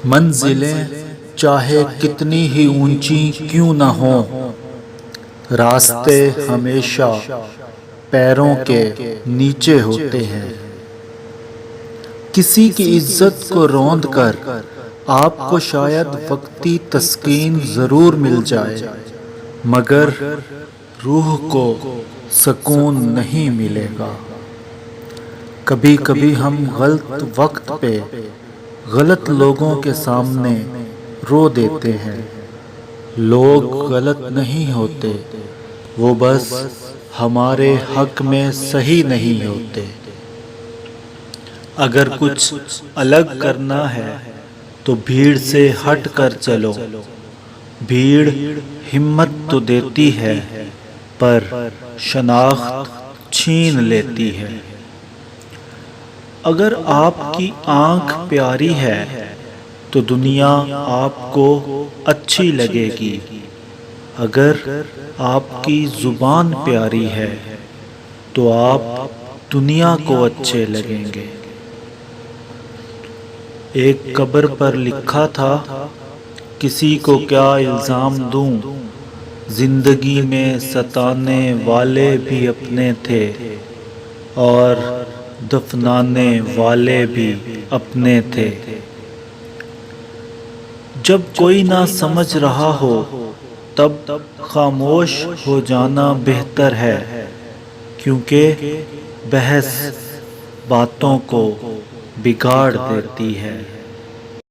منزلیں چاہے کتنی ہی اونچی کیوں نہ ہوں، راستے ہمیشہ پیروں کے نیچے ہوتے ہیں۔ کسی کی عزت کو روند کر آپ کو شاید وقتی تسکین ضرور مل جائے، مگر روح کو سکون نہیں ملے گا۔ کبھی کبھی ہم غلط وقت پہ غلط لوگوں کے سامنے رو دیتے ہیں۔ لوگ غلط نہیں ہوتے، وہ بس ہمارے حق میں صحیح نہیں ہوتے۔ اگر کچھ الگ کرنا ہے تو بھیڑ سے ہٹ کر چلو۔ بھیڑ ہمت تو دیتی ہے پر شناخت چھین لیتی ہے۔ اگر آپ کی آنکھ پیاری ہے تو دنیا آپ کو اچھی لگے گی، اگر آپ کی زبان پیاری ہے تو آپ دنیا کو اچھے لگیں گے۔ ایک قبر پر لکھا تھا، کسی کو کیا الزام دوں، زندگی میں ستانے والے بھی اپنے تھے اور دفنانے والے بھی اپنے تھے۔ جب کوئی نہ سمجھ رہا ہو تب خاموش ہو جانا بہتر ہے، کیونکہ بحث باتوں کو بگاڑ دیتی ہے۔